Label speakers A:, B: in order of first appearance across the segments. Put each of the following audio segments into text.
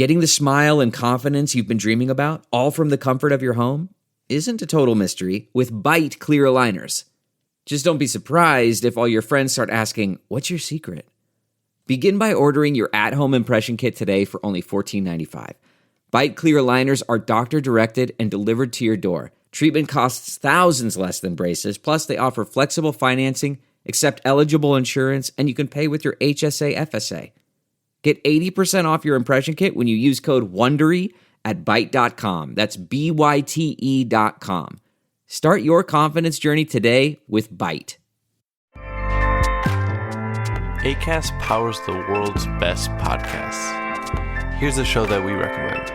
A: Getting the smile and confidence you've been dreaming about, all from the comfort of your home, isn't a total mystery with Bite clear aligners. Just don't be surprised if all your friends start asking, "What's your secret?" Begin by ordering your at-home impression kit today for only $14.95. Bite clear aligners are doctor-directed and delivered to your door. Treatment costs thousands less than braces, plus they offer flexible financing, accept eligible insurance, and you can pay with your HSA FSA. Get 80% off your impression kit when you use code WONDERY at Byte.com. That's BYTE.com. Start your confidence journey today with Byte.
B: Acast powers the world's best podcasts. Here's a show that we recommend.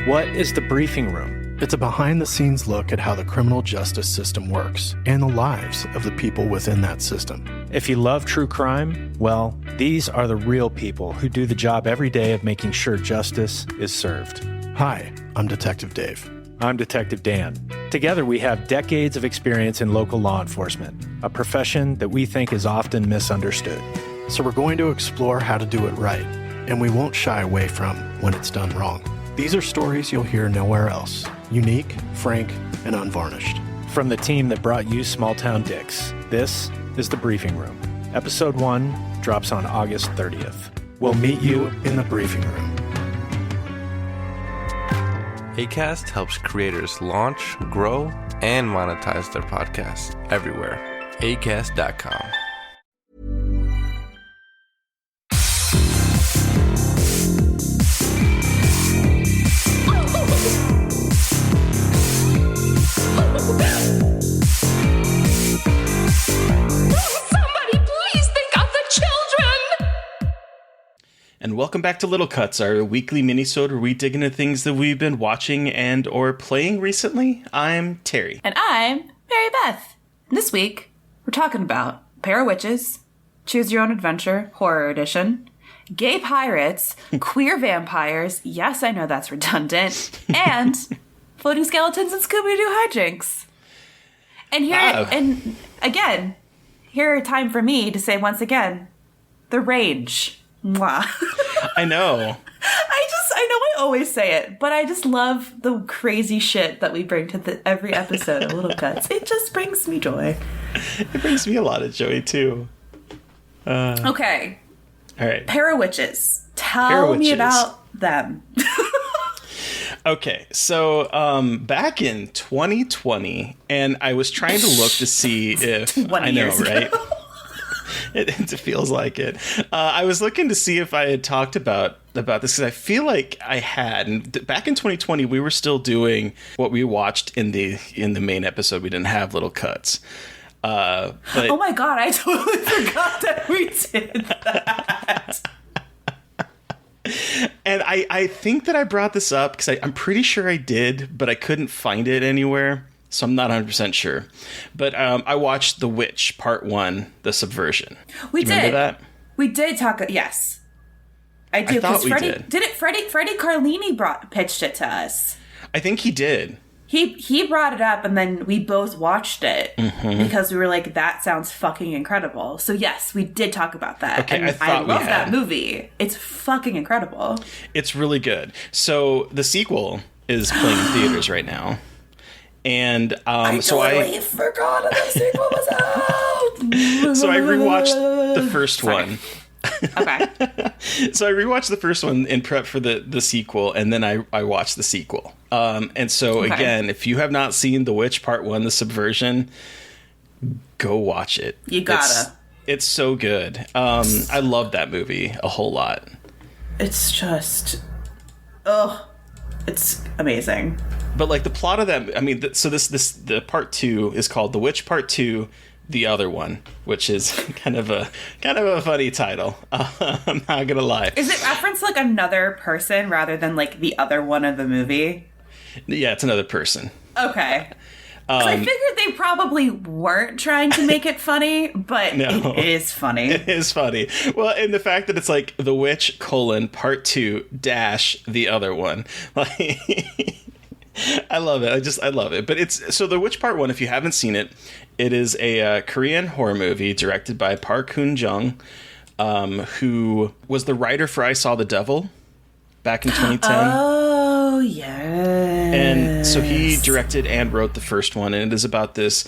C: What is The Briefing Room? It's a behind-the-scenes look at how the criminal justice system works and the lives of the people within that system.
D: If you love true crime, well, these are the real people who do the job every day of making sure justice is served.
C: Hi, I'm Detective Dave.
D: I'm Detective Dan. Together, we have decades of experience in local law enforcement, a profession that we think is often misunderstood.
C: So we're going to explore how to do it right, and we won't shy away from when it's done wrong. These are stories you'll hear nowhere else. Unique, frank, and unvarnished.
D: From the team that brought you Small Town Dicks, this is The Briefing Room. Episode 1 drops on August 30th.
C: We'll meet you in the briefing room.
B: Acast helps creators launch, grow, and monetize their podcasts everywhere. Acast.com.
E: And welcome back to Little Cuts, our weekly minisode where we dig into things that we've been watching and or playing recently. I'm Terry.
F: And I'm Mary Beth. This week, we're talking about Pair of Witches, Choose Your Own Adventure, Horror Edition, Gay Pirates, Queer Vampires, yes, I know that's redundant, and Floating Skeletons and Scooby-Doo Hijinks. And here, and again, here a time for me to say once again, the range. Mwah.
E: I know.
F: I know I always say it, but I just love the crazy shit that we bring to every episode of Little Cuts. It just brings me joy.
E: It brings me a lot of joy, too.
F: Okay.
E: All right.
F: Pair of Witches. Tell me about them.
E: Okay, so back in 2020, and I was trying to look to see if...
F: 20
E: I know,
F: years
E: right?
F: ago.
E: It feels like it. I was looking to see if I had talked about this because I feel like I had. And back in 2020, we were still doing what we watched in the main episode. We didn't have Little Cuts. But
F: oh my god, I totally forgot that we did that.
E: And I think that I brought this up because I'm pretty sure I did, but I couldn't find it anywhere. So I'm not 100% sure. But I watched The Witch, Part 1, The Subversion.
F: We did.
E: Remember that?
F: We did talk, yes. I do, because Freddie Carlini pitched it to us.
E: I think he did.
F: He brought it up, and then we both watched it because we were like, that sounds fucking incredible. So yes, we did talk about that.
E: Okay,
F: and I love that movie. It's fucking incredible. It's
E: really good. So the sequel is playing in theaters right now. And
F: I totally forgot the sequel was out.
E: So I rewatched the first one.
F: Okay.
E: So I rewatched the first one in prep for the sequel, and then I watched the sequel. And so again, if you have not seen The Witch Part 1, The Subversion, go watch it.
F: You gotta.
E: It's so good. I love that movie a whole lot.
F: It's just, it's amazing.
E: But like the plot of that, I mean, the part 2 is called The Witch Part 2, The Other One, which is kind of a funny title. I'm not gonna lie.
F: Is it reference like another person rather than like the other one of the movie?
E: Yeah, it's another person.
F: Okay. I figured they probably weren't trying to make it funny, but no, it is funny.
E: It is funny. Well, and the fact that it's like The Witch, Part 2, the other one. Like, I love it. I love it. But it's, so The Witch Part 1, if you haven't seen it, it is a Korean horror movie directed by Park Hoon-jung. who was the writer for I Saw the Devil back in 2010.
F: Oh, yes.
E: And so he directed and wrote the first one, and it is about this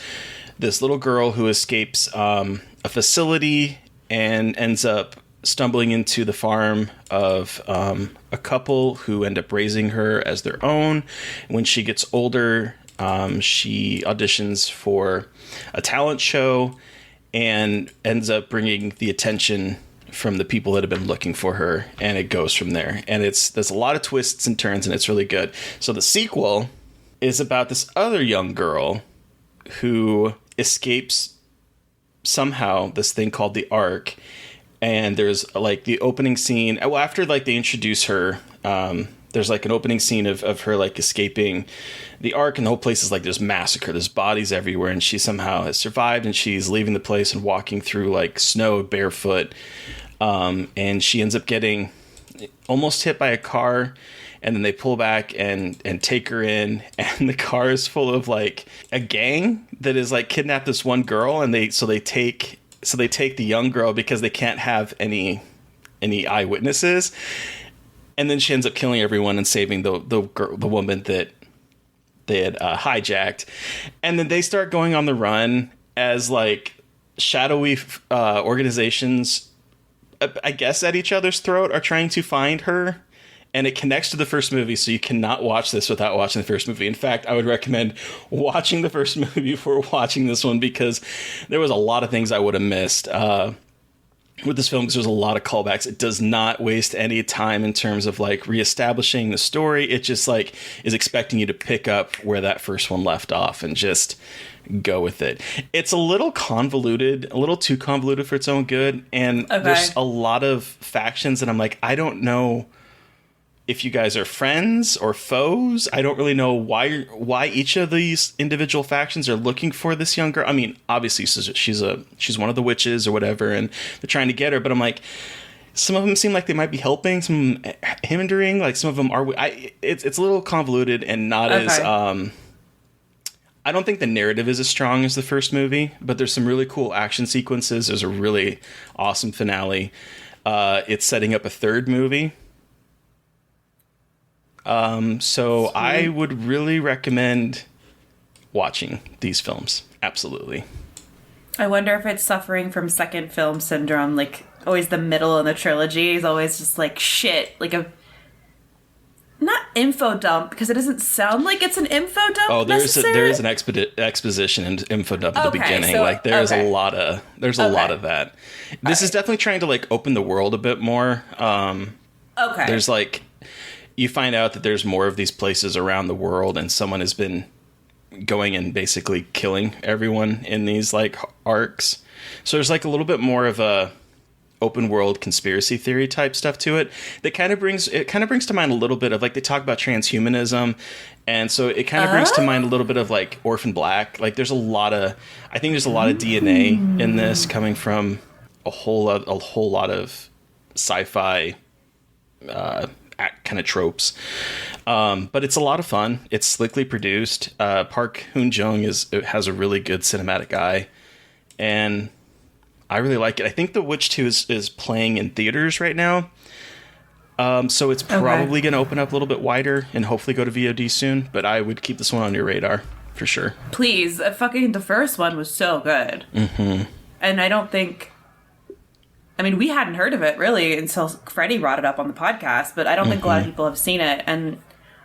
E: little girl who escapes a facility and ends up stumbling into the farm of a couple who end up raising her as their own. When she gets older, she auditions for a talent show and ends up bringing the attention from the people that have been looking for her, and it goes from there. And there's a lot of twists and turns, and it's really good. So the sequel is about this other young girl who escapes somehow this thing called the Ark. And there's like the opening scene. Well, after like they introduce her, there's like an opening scene of her like escaping the Ark, and the whole place is like this massacre. There's bodies everywhere, and she somehow has survived, and she's leaving the place and walking through like snow barefoot. And she ends up getting almost hit by a car, and then they pull back and take her in, and the car is full of like a gang that is like kidnapped this one girl, and they take the young girl because they can't have any eyewitnesses, and then she ends up killing everyone and saving the woman that they had hijacked, and then they start going on the run as like shadowy organizations, I guess, at each other's throat are trying to find her. And it connects to the first movie, so you cannot watch this without watching the first movie. In fact, I would recommend watching the first movie before watching this one, because there was a lot of things I would have missed with this film, because there's a lot of callbacks. It does not waste any time in terms of like reestablishing the story. It just like is expecting you to pick up where that first one left off and just go with it. It's a little convoluted, a little too convoluted for its own good. And there's a lot of factions, and I'm like, I don't know if you guys are friends or foes. I don't really know why each of these individual factions are looking for this young girl. I mean, obviously she's one of the witches or whatever, and they're trying to get her. But I'm like, some of them seem like they might be helping, some hindering. Like some of them are. It's a little convoluted and not as. I don't think the narrative is as strong as the first movie, but there's some really cool action sequences. There's a really awesome finale. It's setting up a third movie. So I would really recommend watching these films. Absolutely.
F: I wonder if it's suffering from second film syndrome. Like, always the middle in the trilogy is always just like shit. Like not info dump, because it doesn't sound like it's an info dump. Oh, there
E: is an exposition and info dump at the beginning. So, like there's a lot of that. This is definitely trying to like open the world a bit more. There's like, you find out that there's more of these places around the world, and someone has been going and basically killing everyone in these like arcs. So there's like a little bit more of a open world conspiracy theory type stuff to it that kind of brings to mind a little bit of like, they talk about transhumanism, and so it kind of brings to mind a little bit of like Orphan Black. Like there's a lot of DNA in this, coming from a whole lot of sci-fi kind of tropes, but it's a lot of fun. It's slickly produced. Park Hoon-jung has a really good cinematic eye, and I really like it. I think The Witch 2 is playing in theaters right now, so it's probably going to open up a little bit wider and hopefully go to VOD soon, but I would keep this one on your radar for sure. Please.
F: The first one was so good. Mm-hmm. And I don't think... I mean, we hadn't heard of it, really, until Freddie brought it up on the podcast, but I don't think a lot of people have seen it. And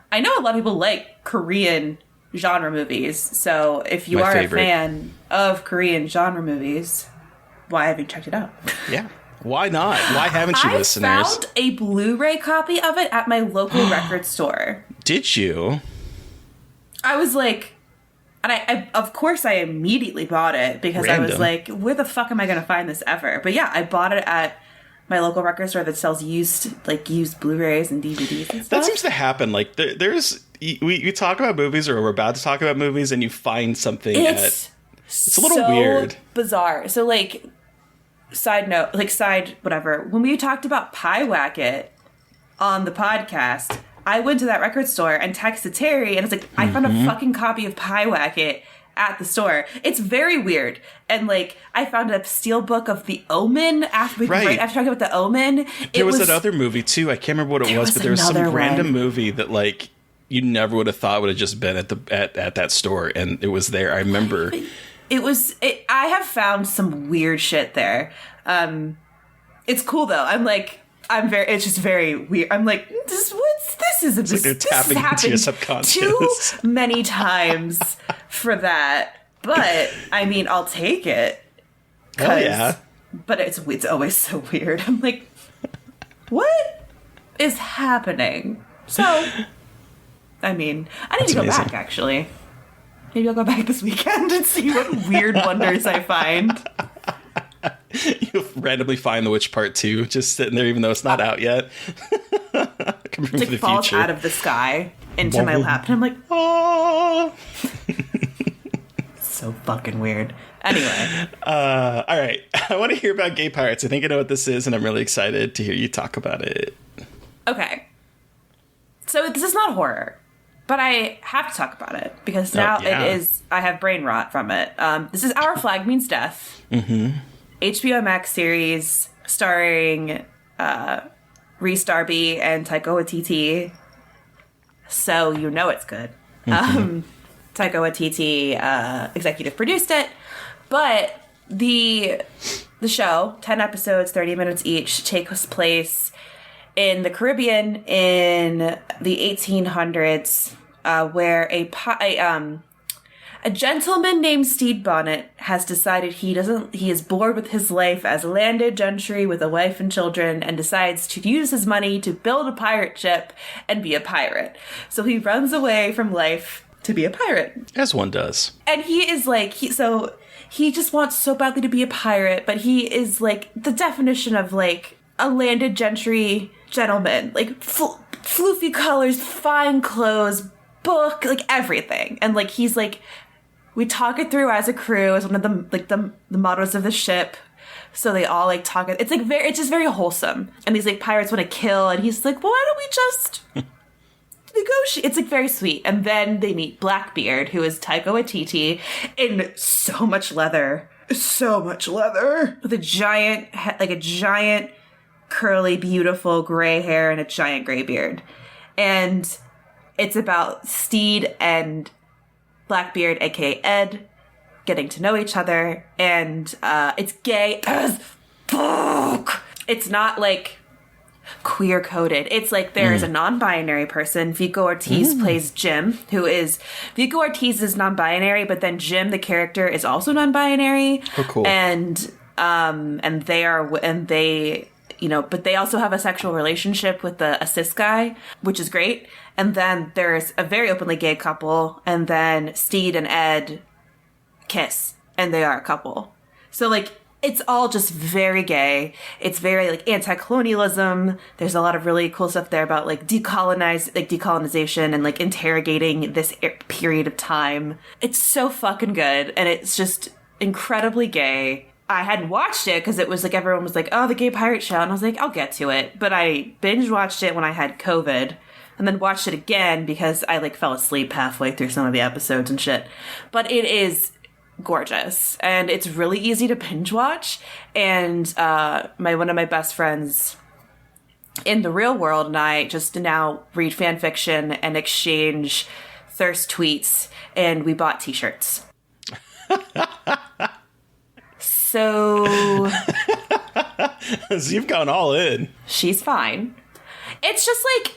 F: I know a lot of people like Korean genre movies, so if you are a fan of Korean genre movies, why haven't you checked it out?
E: Yeah. Why not? Why haven't you, listeners?
F: I found a Blu-ray copy of it at my local record store.
E: Did you?
F: I was like... And I of course, I immediately bought it, because I was like, where the fuck am I going to find this ever? But yeah, I bought it at my local record store that sells used Blu-rays and DVDs and stuff.
E: That seems to happen. Like, we talk about movies, or we're about to talk about movies, and you find something it's a little weird.
F: Bizarre. So, like, whatever. When we talked about Pie Wacket on the podcast... I went to that record store and texted Terry, and it's like, I found a fucking copy of Pie Wacket at the store. It's very weird. And, like, I found a steel book of The Omen right after talking about The Omen.
E: There was that other movie, too. I can't remember what it was, but there was some random movie that, like, you never would have thought would have just been at that store, and it was there. I remember.
F: I have found some weird shit there. It's cool, though. It's just very weird. I'm like, this is a
E: like they're tapping into your subconscious
F: too many times for that. But I mean, I'll take it.
E: Hell yeah!
F: But it's always so weird. I'm like, what is happening? So, I mean, I need to go back. Actually, maybe I'll go back this weekend and see what weird wonders I find.
E: You'll randomly find The Witch Part 2 just sitting there, even though it's not out yet.
F: Coming from the falls future. Out of the sky into my lap, and I'm like, oh. So fucking weird. Anyway.
E: All right. I want to hear about Gay Pirates. I think I know what this is, and I'm really excited to hear you talk about it.
F: Okay. So this is not horror, but I have to talk about it because now it is, I have brain rot from it. This is Our Flag Means Death.
E: Mm-hmm.
F: HBO Max series starring Rhys Darby and Taika Waititi. So you know it's good. Mm-hmm. Taika Waititi executive produced it. But the show, 10 episodes, 30 minutes each, takes place in the Caribbean in the 1800s, where a gentleman named Stede Bonnet has decided he is bored with his life as landed gentry with a wife and children and decides to use his money to build a pirate ship and be a pirate. So he runs away from life to be a pirate.
E: As one does.
F: And he is like, he just wants so badly to be a pirate, but he is like the definition of like a landed gentry gentleman, like floofy colors, fine clothes, book, like everything. And like, he's like, we talk it through as a crew as one of the mottos of the ship. So they all like talk it. It's like it's just very wholesome. And these like pirates want to kill, and he's like, well, why don't we just negotiate? It's like very sweet. And then they meet Blackbeard, who is Taika Waititi, in so much leather, with a giant curly, beautiful gray hair and a giant gray beard. And it's about Stede and Blackbeard, aka Ed, getting to know each other, and it's gay as fuck. It's not like queer coded. It's like there is a non-binary person. Vico Ortiz plays Jim, Vico Ortiz is non-binary, but then Jim, the character, is also non-binary.
E: Oh, cool.
F: And they but they also have a sexual relationship with a cis guy, which is great. And then there's a very openly gay couple, and then Stede and Ed kiss, and they are a couple. So, like, it's all just very gay. It's very, like, anti-colonialism. There's a lot of really cool stuff there about, like, decolonization and, like, interrogating this period of time. It's so fucking good, and it's just incredibly gay. I hadn't watched it because it was like everyone was like, oh, the gay pirate show. And I was like, I'll get to it. But I binge watched it when I had COVID and then watched it again because I like fell asleep halfway through some of the episodes and shit. But it is gorgeous and it's really easy to binge watch. And one of my best friends in the real world and I just now read fan fiction and exchange thirst tweets, and we bought t-shirts. So
E: you've gone all in.
F: She's fine. It's just like,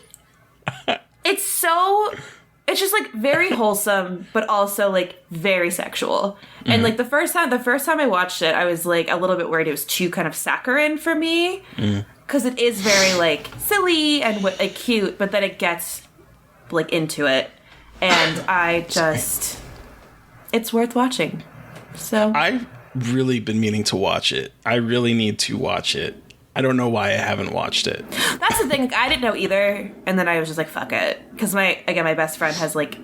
F: it's just like very wholesome, but also like very sexual. Mm-hmm. And like the first time I watched it, I was like a little bit worried it was too kind of saccharine for me. Because it is very like silly and like cute, but then it gets like into it. And it's worth watching. So
E: I've really been meaning to watch it. I really need to watch it. I don't know why I haven't watched it.
F: That's the thing. Like, I didn't know either, and then I was just like, "Fuck it," because my best friend has like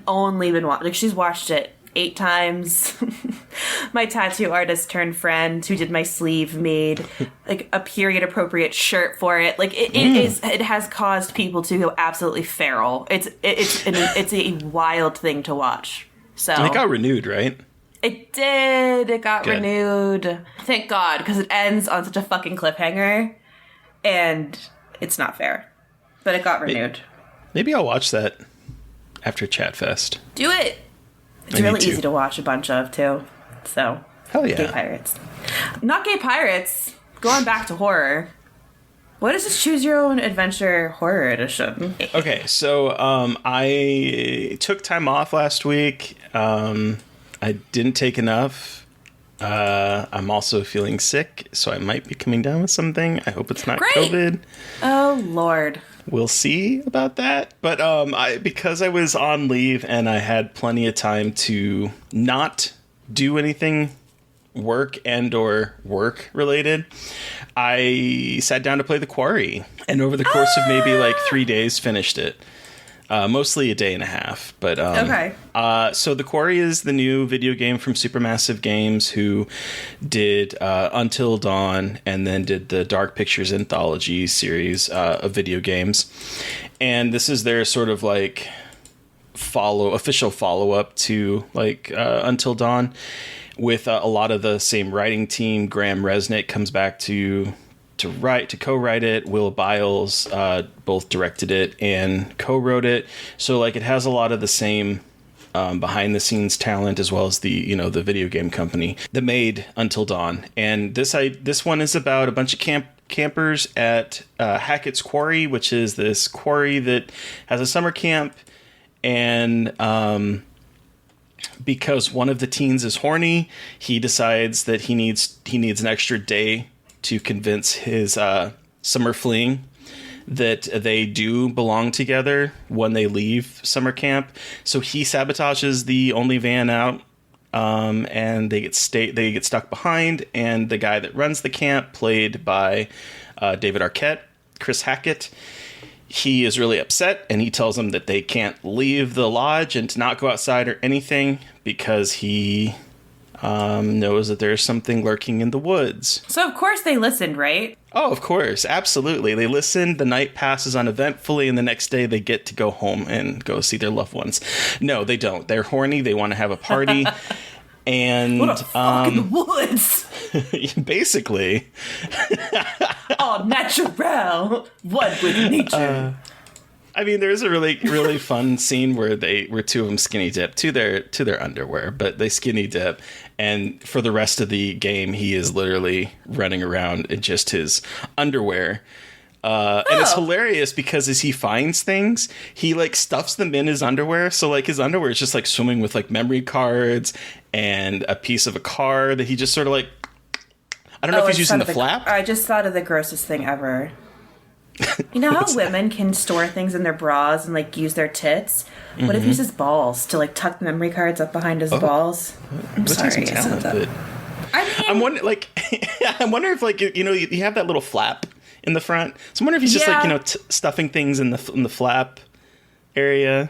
F: only been like she's watched it 8 times. My tattoo artist turned friend who did my sleeve made like a period appropriate shirt for it. Like it has caused people to go absolutely feral. It's a wild thing to watch. So
E: And it got renewed, right?
F: it did. It got
E: Good.
F: renewed. Thank God, because it ends on such a fucking cliffhanger, and it's not fair. But it got renewed.
E: Maybe I'll watch that after Chatfest.
F: Do it. It's
E: I need
F: really
E: to.
F: easy to watch a bunch of too. So
E: Hell yeah.
F: Gay pirates, not gay pirates. Going back to horror. What is this Choose Your Own Adventure Horror Edition?
E: Okay, so I took time off last week. I didn't take enough. I'm also feeling sick, so I might be coming down with something. I hope it's not
F: Great.
E: COVID.
F: Oh Lord.
E: We'll see about that. But because I was on leave and I had plenty of time to not do anything work related, I sat down to play the Quarry, and over the course of maybe like 3 days finished it. Mostly a day and a half, but
F: Okay.
E: So the Quarry is the new video game from Supermassive Games, who did Until Dawn and then did the Dark Pictures Anthology series of video games, and this is their sort of like official follow up to like Until Dawn, with a lot of the same writing team. Graham Resnick comes back to co-write it. Will Biles both directed it and co-wrote it. So like it has a lot of the same behind the scenes talent, as well as the the video game company that made Until Dawn. And this one is about a bunch of campers at Hackett's Quarry, which is this quarry that has a summer camp, and because one of the teens is horny, he decides that he needs an extra day to convince his summer fling that they do belong together when they leave summer camp. So he sabotages the only van out, and they get stuck behind. And the guy that runs the camp, played by David Arquette, Chris Hackett, he is really upset, and he tells them that they can't leave the lodge and to not go outside or anything, because he knows that there's something lurking in the woods.
F: So of course they listened, right?
E: Oh, of course. Absolutely. They listen. The night passes uneventfully, and the next day they get to go home and go see their loved ones. No, they don't. They're horny. They want to have a party. And
F: What a fuck in the woods.
E: basically,
F: All natural. One with nature.
E: I mean, there's a really, really fun scene where two of them skinny dip to their underwear, but they skinny dip, and for the rest of the game, he is literally running around in just his underwear. And it's hilarious because as he finds things, he like stuffs them in his underwear. So like his underwear is just like swimming with like memory cards and a piece of a car that he just sort of like, I don't know if he's using the flap.
F: I just thought of the grossest thing ever. You know how women can store things in their bras and like use their tits? What if he uses balls to like tuck the memory cards up behind his balls? I'm sorry.
E: Some
F: I said
E: talent,
F: that.
E: but
F: I mean,
E: I'm wondering, like, I wonder if like you have that little flap in the front. So I wonder if he's just like stuffing things in the flap area.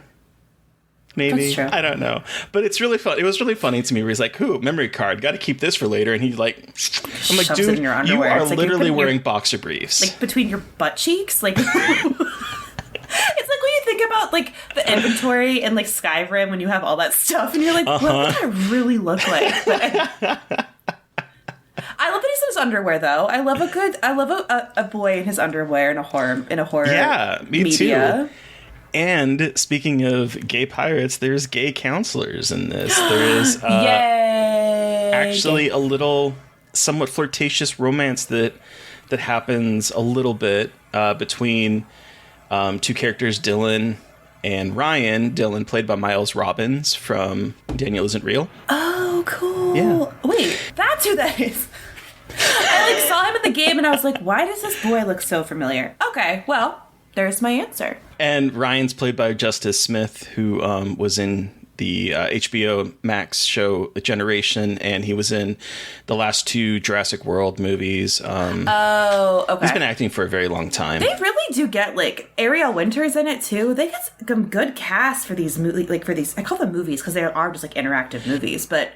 E: Maybe.
F: That's true.
E: I don't know. But it's really fun. It was really funny to me where he's like, "Ooh, memory card, got to keep this for later." And he like, I'm like,
F: shoves it
E: dude,
F: in your
E: you
F: underwear.
E: are
F: It's like you're
E: literally
F: putting
E: wearing boxer briefs.
F: like between your butt cheeks, like it's like when you think about like the inventory and like Skyrim when you have all that stuff and you're like, what would I really look like? But I love that he's in his underwear though. I love a boy in his underwear in a horror
E: Yeah, me
F: media.
E: too. And speaking of gay pirates, there's gay counselors in this. There is
F: Yay!
E: actually a little somewhat flirtatious romance that happens a little bit between two characters, Dylan and Ryan. Dylan played by Miles Robbins from Daniel Isn't Real.
F: Oh, cool.
E: Yeah.
F: Wait, that's who that is. I like saw him in the game and I was like, why does this boy look so familiar? Okay, well, there's my answer.
E: And Ryan's played by Justice Smith, who was in the HBO Max show Generation, and he was in the last two Jurassic World movies.
F: Oh, okay.
E: He's been acting for a very long time.
F: They really do get, like, Ariel Winter's in it, too. They get some good cast for these movies, like, for these, I call them movies because they are just, like, interactive movies, but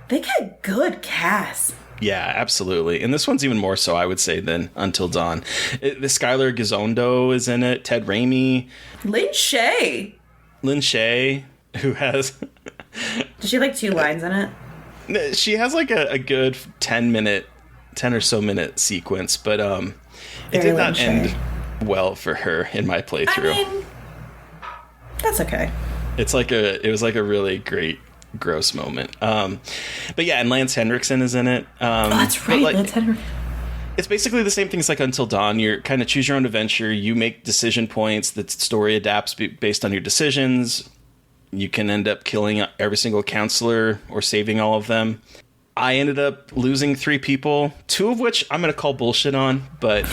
F: they get good cast.
E: Yeah, absolutely. And this one's even more so, I would say, than Until Dawn. The Skylar Gizondo is in it. Ted Raimi.
F: Lin Shay,
E: Lin Shay, who has
F: Does she have like 2 lines in it?
E: She has like a good 10 or so minute sequence, but it did not end well for her in my playthrough.
F: I mean, that's okay.
E: It was like a really great gross moment. But yeah, and Lance Henriksen is in it.
F: That's right, Lance Henriksen.
E: It's basically the same thing as like Until Dawn. You're kind of choose your own adventure. You make decision points. The story adapts based on your decisions. You can end up killing every single counselor or saving all of them. I ended up losing 3 people, 2 of which I'm going to call bullshit on, but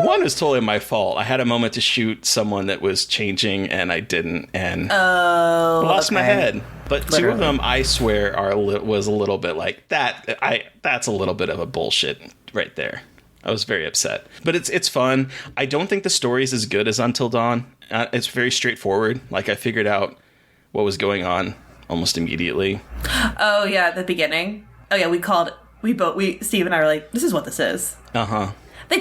E: one is totally my fault. I had a moment to shoot someone that was changing and I didn't, and lost my head. But literally. 2 of them, I swear, was a little bit like that. That's a little bit of a bullshit right there. I was very upset, but it's fun. I don't think the story is as good as Until Dawn. It's very straightforward. Like I figured out what was going on almost immediately.
F: Oh yeah, at the beginning. Oh yeah, Steve and I were like, this is what this is.
E: Uh-huh.
F: They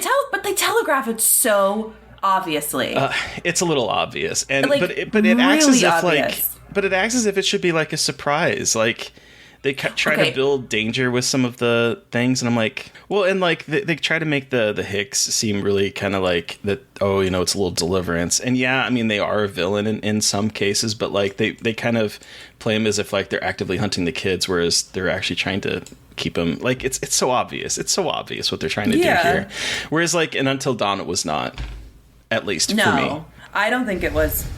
F: telegraph it so obviously.
E: It's a little obvious. And
F: like,
E: but it
F: really
E: acts as if
F: obvious.
E: it acts as if it should be like a surprise. Like they try to build danger with some of the things, and I'm like, well, and like they try to make the Hicks seem really kind of like that. Oh, you know, it's a little deliverance, and yeah, I mean they are a villain in some cases, but like they kind of play them as if like they're actively hunting the kids, whereas they're actually trying to keep them. Like it's so obvious. It's so obvious what they're trying to do here. Whereas like in Until Dawn, it was not. At least for me.
F: No, I don't think it was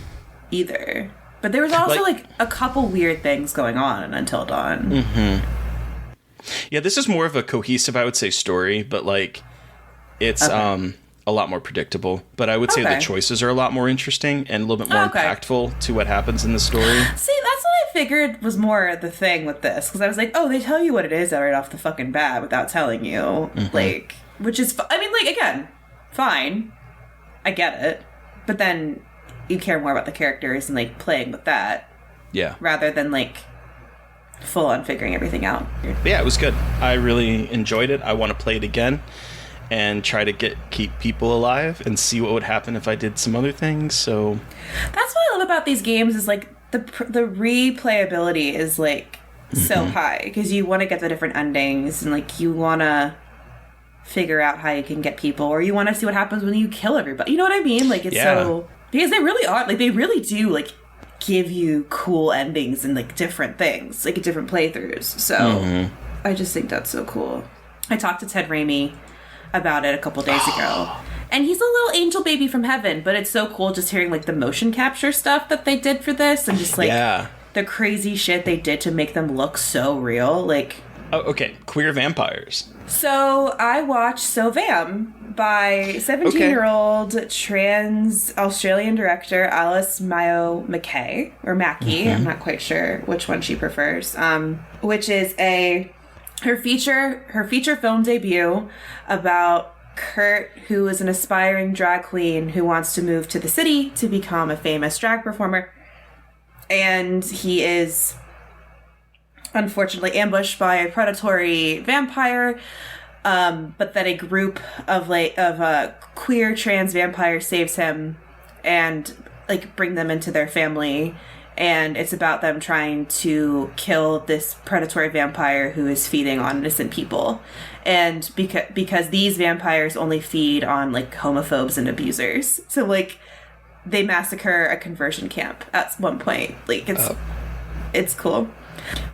F: either. But there was also like a couple weird things going on in Until Dawn.
E: Mm-hmm. Yeah, this is more of a cohesive, I would say, story, but like it's a lot more predictable. But I would say the choices are a lot more interesting and a little bit more impactful to what happens in the story.
F: See, that's what I figured was more the thing with this, because I was like, oh, they tell you what it is right off the fucking bat without telling you, like, which is, I mean, like, again, fine, I get it, but then you care more about the characters and like playing with that, rather than like full on figuring everything out.
E: But yeah, it was good. I really enjoyed it. I want to play it again and try to keep people alive and see what would happen if I did some other things. So
F: that's what I love about these games is like the replayability is like so high, because you want to get the different endings and like you want to figure out how you can get people, or you want to see what happens when you kill everybody. You know what I mean? Like it's so, because they really are, like they really do like give you cool endings and like different things, like different playthroughs. So I just think that's so cool. I talked to Ted Raimi about it a couple days ago, and he's a little angel baby from heaven, but it's so cool just hearing like the motion capture stuff that they did for this, and just like the crazy shit they did to make them look so real. Like,
E: oh, okay, queer vampires.
F: So I watched So Vam by 17-year-old trans Australian director Alice Mayo McKay, or Mackie. I'm not quite sure which one she prefers. Which is her feature film debut about Kurt, who is an aspiring drag queen who wants to move to the city to become a famous drag performer, and he is unfortunately ambushed by a predatory vampire, but then a group of queer trans vampires saves him and like bring them into their family, and it's about them trying to kill this predatory vampire who is feeding on innocent people, and because these vampires only feed on like homophobes and abusers, so like they massacre a conversion camp at one point. Like it's cool.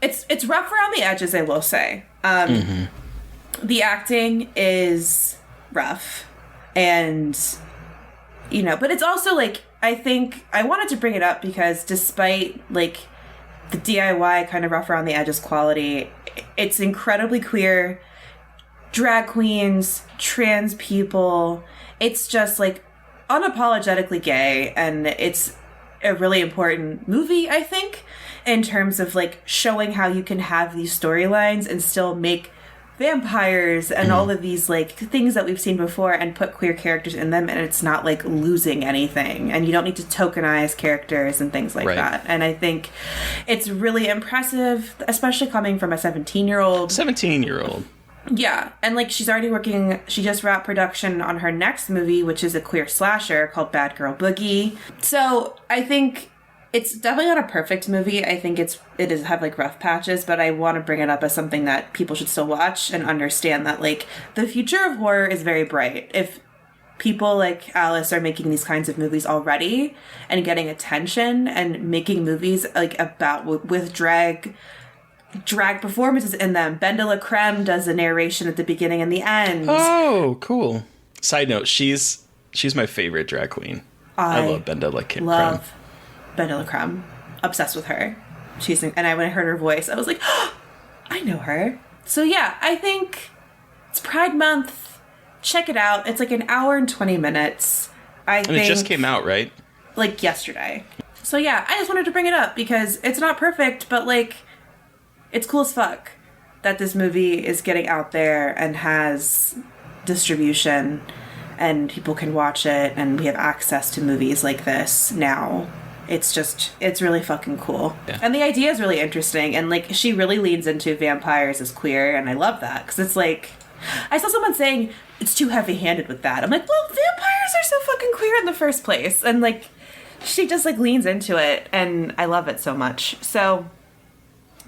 F: It's rough around the edges, I will say. The acting is rough, and you know, but it's also like, I think I wanted to bring it up because despite like the DIY kind of rough around the edges quality, it's incredibly queer, drag queens, trans people. It's just like unapologetically gay, and it's a really important movie, I think, in terms of like showing how you can have these storylines and still make vampires and all of these like things that we've seen before and put queer characters in them, and it's not like losing anything, and you don't need to tokenize characters and things like that. And I think it's really impressive, especially coming from a 17-year-old. Yeah, and like she just wrapped production on her next movie, which is a queer slasher called Bad Girl Boogie. So I think It's definitely not a perfect movie. I think it does have like rough patches, but I want to bring it up as something that people should still watch and understand that like the future of horror is very bright. If people like Alice are making these kinds of movies already and getting attention and making movies like about with drag performances in them. Ben de la Creme does the narration at the beginning and the end.
E: Oh, cool. Side note, she's my favorite drag queen. I love Ben de la Creme.
F: Love Ben de la Creme. Obsessed with her. And when I heard her voice, I was like, oh, I know her. So yeah, I think it's Pride Month. Check it out. It's like an hour and 20 minutes.
E: And it just came out, right?
F: Like yesterday. So yeah, I just wanted to bring it up because it's not perfect, but like, it's cool as fuck that this movie is getting out there and has distribution and people can watch it and we have access to movies like this now. It's really fucking cool. Yeah. And the idea is really interesting. And like, she really leans into vampires as queer. And I love that because it's like, I saw someone saying it's too heavy-handed with that. I'm like, well, vampires are so fucking queer in the first place. And like, she just like leans into it and I love it so much. So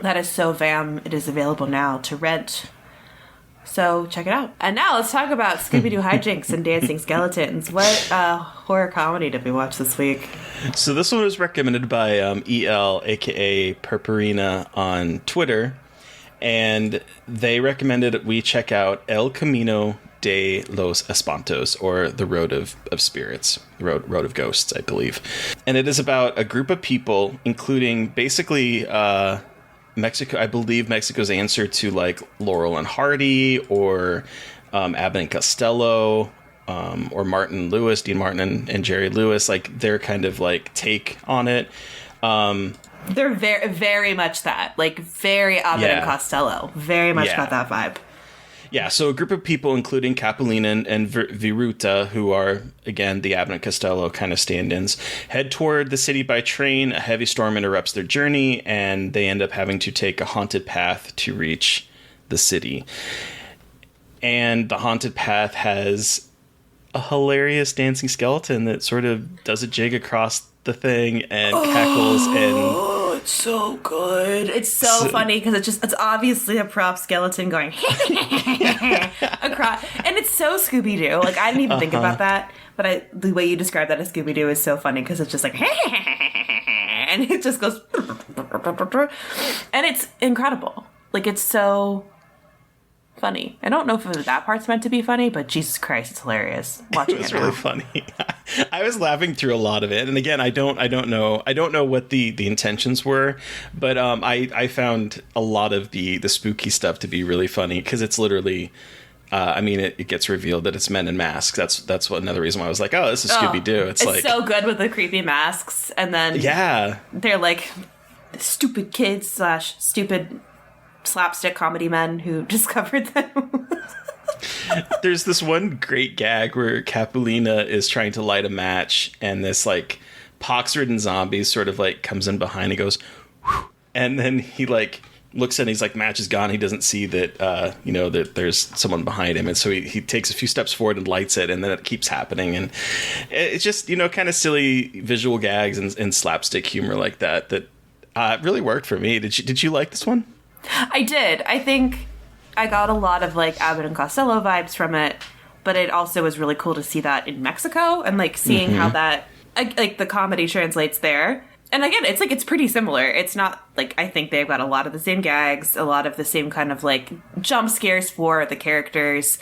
F: that is So Vam. It is available now to rent. So check it out. And now let's talk about Scooby-Doo hijinks and dancing skeletons. What horror comedy did we watch this week?
E: So this one was recommended by EL, aka Purpurina, on Twitter. And they recommended we check out El Camino de los Espantos, or the Road of Spirits, Road of Ghosts, I believe. And it is about a group of people, including basically Mexico. I believe Mexico's answer to like Laurel and Hardy, or Abbott and Costello, or Martin Lewis, Dean Martin and Jerry Lewis, like their kind of like take on it.
F: They're very, very much that, like very Abbott and Costello, very much got that vibe.
E: Yeah, so a group of people, including Capulina and Viruta, who are, again, the Abbott and Costello kind of stand-ins, head toward the city by train. A heavy storm interrupts their journey, and they end up having to take a haunted path to reach the city. And the haunted path has a hilarious dancing skeleton that sort of does a jig across the thing and cackles and...
F: It's so good. It's so funny because it's obviously a prop skeleton going across, and it's so Scooby-Doo. Like I didn't even think about that, but the way you describe that as Scooby-Doo is so funny because it's just like and it just goes and it's incredible. Like it's so funny. I don't know if that part's meant to be funny, but Jesus Christ, it's hilarious. Watching it was
E: really funny. I was laughing through a lot of it, and again, I don't know what the intentions were, but I found a lot of the spooky stuff to be really funny because it's literally. It gets revealed that it's men in masks. That's another reason why I was like, oh, this is Scooby-Doo. It's like
F: so good with the creepy masks, and then they're like stupid kids / stupid slapstick comedy men who discovered them.
E: There's this one great gag where Capulina is trying to light a match, and this like pox-ridden zombie sort of like comes in behind and goes, whew, and then he like looks at it and he's like, match is gone. He doesn't see that that there's someone behind him, and so he takes a few steps forward and lights it, and then it keeps happening, and it's just kind of silly visual gags and slapstick humor like that really worked for me. Did you like this one?
F: I did. I think I got a lot of like Abbott and Costello vibes from it, but it also was really cool to see that in Mexico and like seeing how that like the comedy translates there. And again, it's like it's pretty similar. It's not like I think they've got a lot of the same gags, a lot of the same kind of like jump scares for the characters,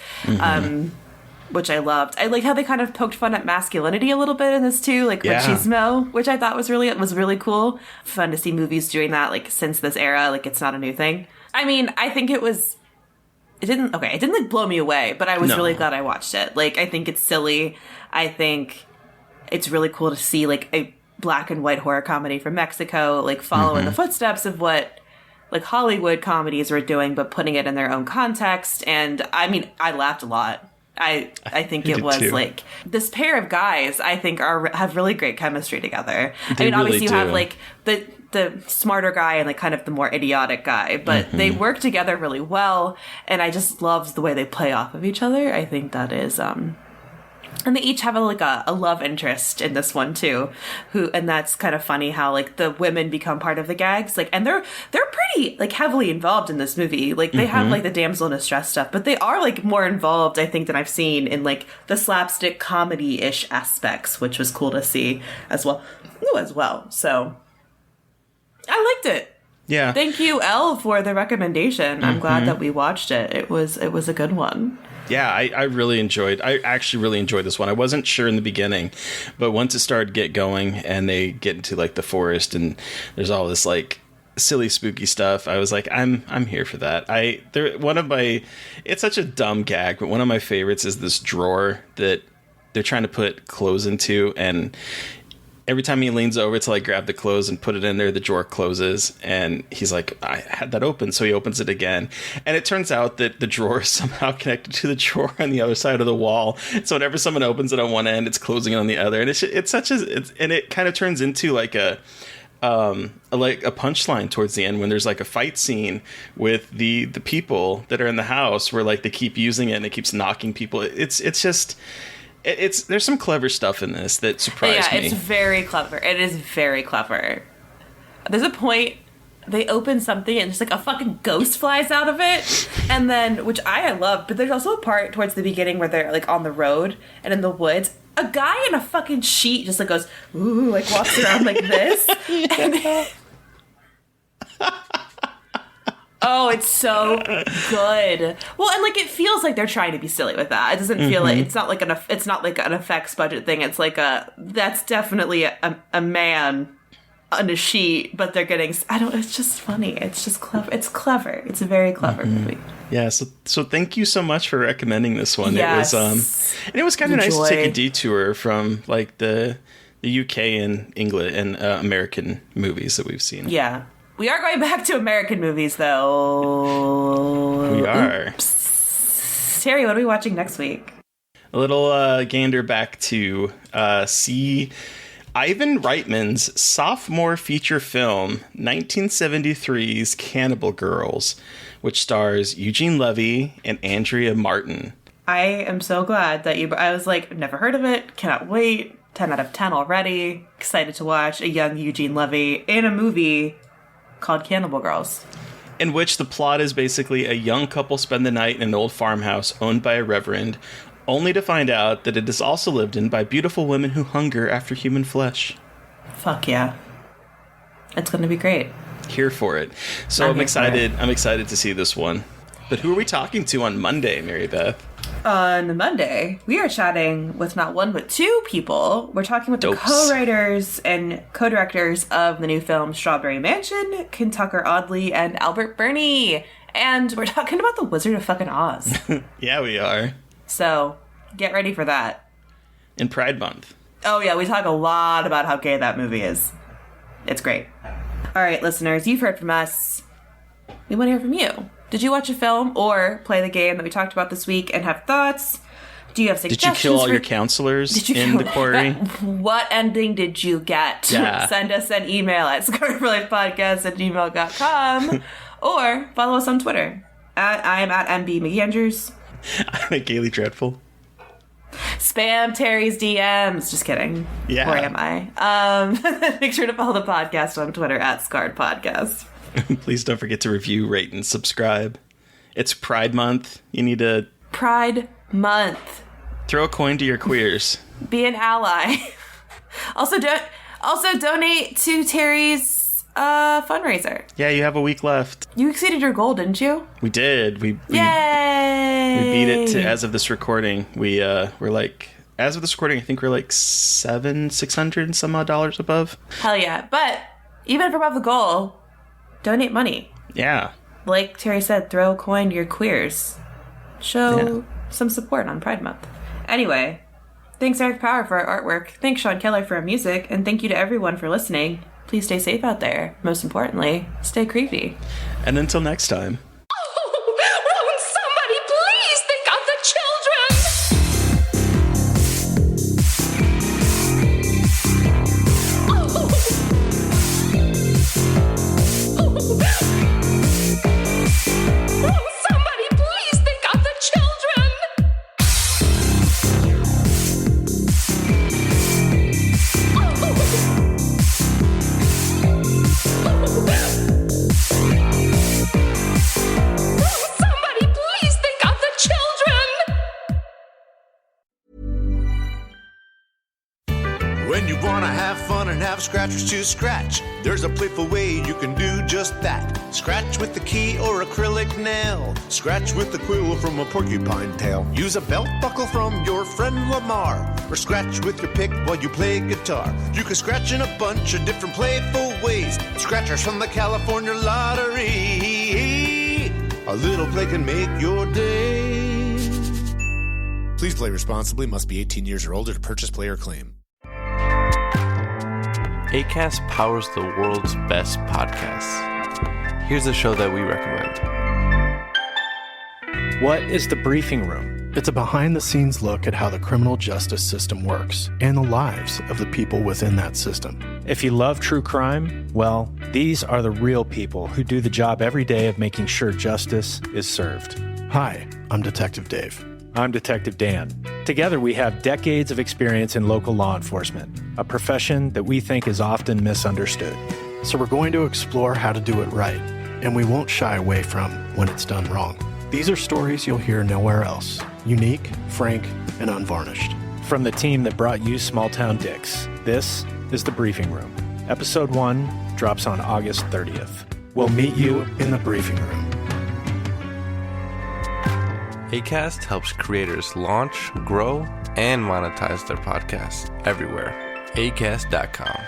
F: which I loved. I liked how they kind of poked fun at masculinity a little bit in this too, like machismo, which I thought was really cool. Fun to see movies doing that like since this era. Like it's not a new thing. I mean, I think it didn't like blow me away, but I was really glad I watched it. Like I think it's silly. I think it's really cool to see like a black and white horror comedy from Mexico, like follow in the footsteps of what like Hollywood comedies were doing, but putting it in their own context. And I mean, I laughed a lot. I think it was too. Like this pair of guys I think have really great chemistry together. I mean, obviously you have like the smarter guy and like kind of the more idiotic guy, but they work together really well, and I just love the way they play off of each other. I think that is And they each have a love interest in this one too, and that's kind of funny how like the women become part of the gags, like, and they're pretty like heavily involved in this movie. Like they have like the damsel in distress stuff, but they are like more involved, I think, than I've seen in like the slapstick comedy-ish aspects, which was cool to see as well. So I liked it.
E: Yeah.
F: Thank you, Elle, for the recommendation. I'm glad that we watched it. It was a good one.
E: Yeah, I actually really enjoyed this one. I wasn't sure in the beginning, but once it started to get going and they get into like the forest and there's all this like silly spooky stuff, I was like, I'm here for that. It's such a dumb gag, but one of my favorites is this drawer that they're trying to put clothes into, and every time he leans over to like grab the clothes and put it in there, the drawer closes, and he's like, I had that open, so he opens it again, and it turns out that the drawer is somehow connected to the drawer on the other side of the wall. So whenever someone opens it on one end, it's closing it on the other, and it kind of turns into like a punchline towards the end when there's like a fight scene with the people that are in the house where like they keep using it and it keeps knocking people. There's some clever stuff in this that surprised me.
F: Yeah, it's very clever. It is very clever. There's a point they open something and just like a fucking ghost flies out of it, and then, which I love, but there's also a part towards the beginning where they're like on the road and in the woods. A guy in a fucking sheet just like goes, ooh, like walks around like this. And oh, it's so good. Well, and like it feels like they're trying to be silly with that. It doesn't feel like it's not like an effects budget thing. It's like that's definitely a man on a sheet, but they're getting. It's just funny. It's just clever. It's clever. It's a very clever movie.
E: Yeah. So thank you so much for recommending this one.
F: Yes.
E: It was kind of nice to take a detour from like the UK and England and American movies that we've seen.
F: Yeah. We are going back to American movies, though.
E: We are.
F: Oops. Terry, what are we watching next week?
E: A little gander back to see Ivan Reitman's sophomore feature film, 1973's Cannibal Girls, which stars Eugene Levy and Andrea Martin.
F: I am so glad that I was like, never heard of it, cannot wait, 10 out of 10 already, excited to watch a young Eugene Levy in a movie called Cannibal Girls.
E: In which the plot is basically a young couple spend the night in an old farmhouse owned by a reverend, only to find out that it is also lived in by beautiful women who hunger after human flesh.
F: Fuck yeah. It's going to be great.
E: Here for it. So I'm excited to see this one. But who are we talking to on Monday, Mary Beth?
F: On Monday, we are chatting with not one but two people. We're talking with the co-writers and co-directors of the new film Strawberry Mansion, Ken Tucker Audley and Albert Burney. And we're talking about The Wizard of fucking Oz.
E: Yeah, we are.
F: So, get ready for that.
E: In Pride Month.
F: Oh yeah, we talk a lot about how gay that movie is. It's great. All right, listeners, you've heard from us. We want to hear from you. Did you watch a film or play the game that we talked about this week and have thoughts? Do you have suggestions?
E: Did you kill all your counselors in the quarry?
F: What ending did you get?
E: Yeah.
F: Send us an email at scarforlifepodcast@gmail.com or follow us on Twitter. I am at MB McAndrews.
E: I'm at Gaily Dreadful.
F: Spam Terry's DMs. Just kidding.
E: Yeah.
F: Where am I? Make sure to follow the podcast on Twitter at Scarred Podcast.
E: Please don't forget to review, rate, and subscribe. It's Pride Month. You need to...
F: Pride Month.
E: Throw a coin to your queers.
F: Be an ally. Also donate to Terry's fundraiser.
E: Yeah, you have a week left.
F: You exceeded your goal, didn't you?
E: We did.
F: Yay!
E: We beat it to, as of this recording. We're like, as of this recording, I think we're like $600 and some odd dollars above.
F: Hell yeah. But even if we're above the goal, donate money.
E: Yeah.
F: Like Terry said, throw a coin to your queers. Show some support on Pride Month. Anyway, thanks Eric Power for our artwork. Thanks Sean Keller for our music. And thank you to everyone for listening. Please stay safe out there. Most importantly, stay creepy.
E: And until next time.
G: When you wanna have fun and have scratchers to scratch, there's a playful way you can do just that. Scratch with the key or acrylic nail. Scratch with the quill from a porcupine tail. Use a belt buckle from your friend Lamar. Or scratch with your pick while you play guitar. You can scratch in a bunch of different playful ways. Scratchers from the California Lottery. A little play can make your day. Please play responsibly. Must be 18 years or older to purchase, play, or claim.
B: Acast powers the world's best podcasts. Here's a show that we recommend.
D: What is the briefing room?
C: It's a behind-the-scenes look at how the criminal justice system works and the lives of the people within that system.
D: If you love true crime, well, these are the real people who do the job every day of making sure justice is served.
C: Hi, I'm Detective Dave.
D: I'm Detective Dan. Together, we have decades of experience in local law enforcement, a profession that we think is often misunderstood.
C: So we're going to explore how to do it right, and we won't shy away from when it's done wrong. These are stories you'll hear nowhere else. Unique, frank, and unvarnished.
D: From the team that brought you Small Town Dicks, this is The Briefing Room. Episode 1 drops on August 30th. We'll meet you in the briefing room.
B: Acast helps creators launch, grow, and monetize their podcasts everywhere. Acast.com.